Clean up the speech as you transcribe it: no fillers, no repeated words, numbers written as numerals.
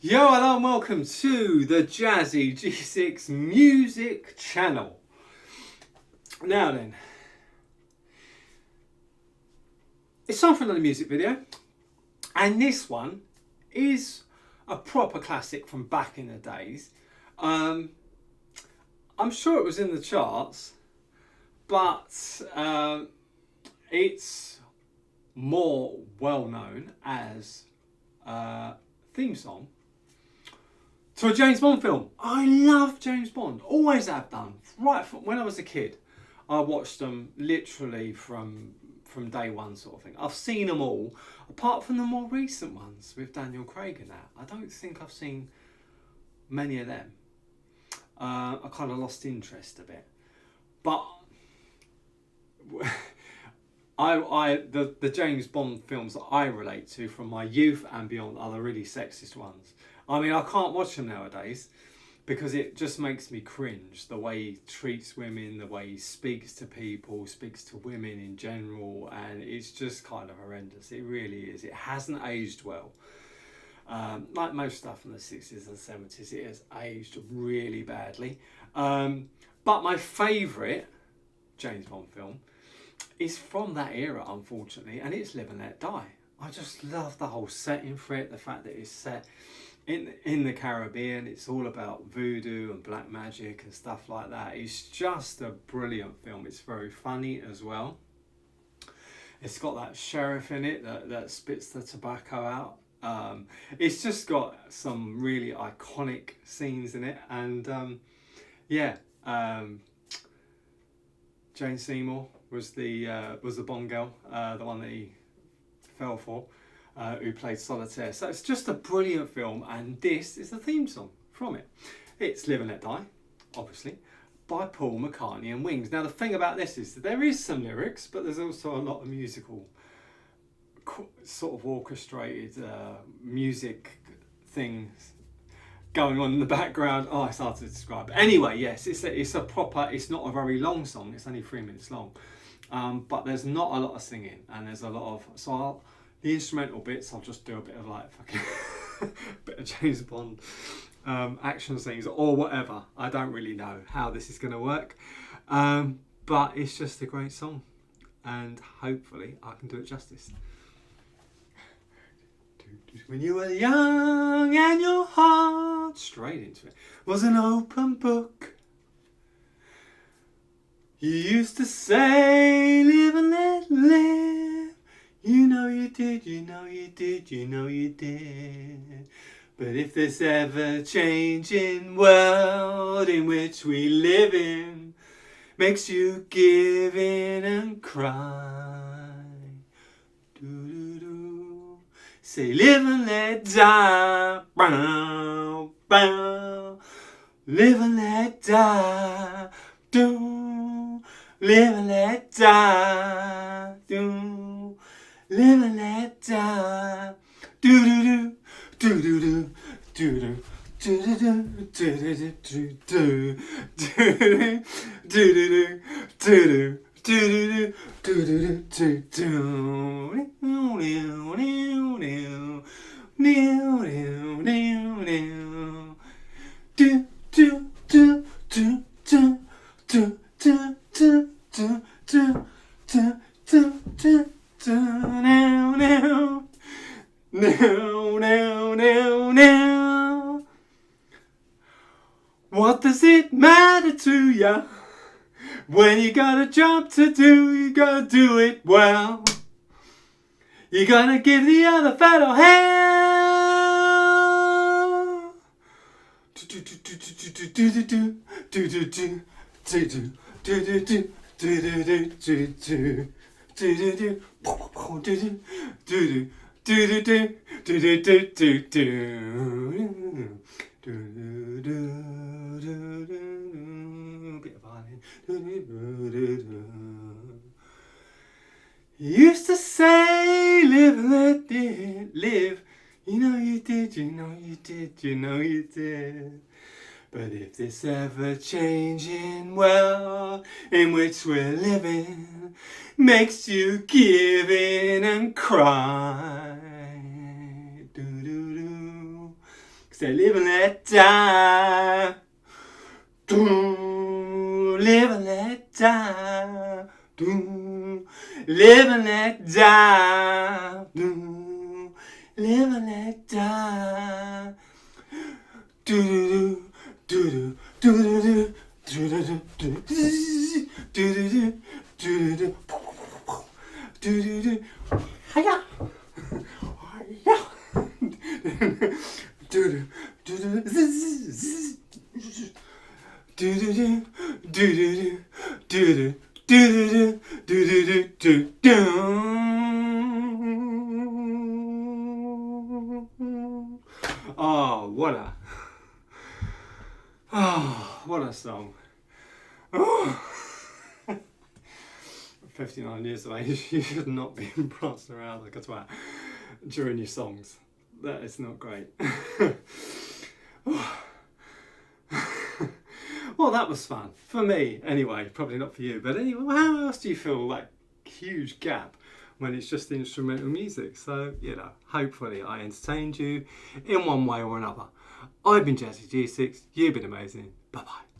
Yo, hello and welcome to the Jazzy G6 Music Channel. Now then, it's time for another music video, and this one is a proper classic from back in the days. I'm sure it was in the charts, but it's more well known as a theme song to a James Bond film. I love James Bond, always have done. Right from when I was a kid, I watched them literally from day one, sort of thing. I've seen them all, apart from the more recent ones with Daniel Craig and that. I don't think I've seen many of them. I kind of lost interest a bit, but the James Bond films that I relate to from my youth and beyond are the really sexist ones. I mean, I can't watch them nowadays because it just makes me cringe. The way he treats women, the way he speaks to people, speaks to women in general, and it's just kind of horrendous. It really is. It hasn't aged well. Like most stuff from the 60s and 70s, it has aged really badly. But my favourite James Bond film is from that era, unfortunately, and it's Live and Let Die. I just love the whole setting for it, the fact that it's set in the Caribbean. It's all about voodoo and black magic and stuff like that. It's just a brilliant film. It's very funny as well. It's got that sheriff in it that spits the tobacco out. It's just got some really iconic scenes in it, and Jane Seymour was the Bond girl, the one that he fell for, who played Solitaire. So it's just a brilliant film, and this is the theme song from it. It's Live and Let Die, obviously, by Paul McCartney and Wings. Now the thing about this is that there is some lyrics, but there's also a lot of musical, sort of orchestrated music things going on in the background. Oh, it's hard to describe. But anyway, yes, it's a proper. It's not a very long song. It's only 3 minutes long, but there's not a lot of singing, and there's a lot of the instrumental bits. I'll just do a bit of like fucking bit of James Bond action scenes or whatever. I don't really know how this is going to work, but it's just a great song, and hopefully I can do it justice. When you were young and your heart, straight into it, was an open book, you used to say, live and let live. You know you did, you know you did, you know you did. But if this ever-changing world in which we live in makes you give in and cry, say live and let die, bow, bow. Live and let die, do. Live and let die, do. Live and let die, do do do do do do What does it matter to ya? When you got a job to do, you gotta do it well. You gotta give the other fellow hell. Bit of violin. You used to say, live and let it live. You know you did, you know you did, you know you did. But if this ever-changing world in which we're living makes you give in and cry, Say live and let die. Live and let die. Live and let die. Live and let die. Do do do do do do do do do do do. Hiya. Hiya. Do do do do do do do do. Oh, what a song. Oh. 59 years of age, you should not be prancing around like a twat during your songs. That is not great. Well, that was fun. For me, anyway. Probably not for you. But anyway, how else do you feel like huge gap when it's just instrumental music? So, hopefully I entertained you in one way or another. I've been Jazzy G6. You've been amazing. Bye-bye.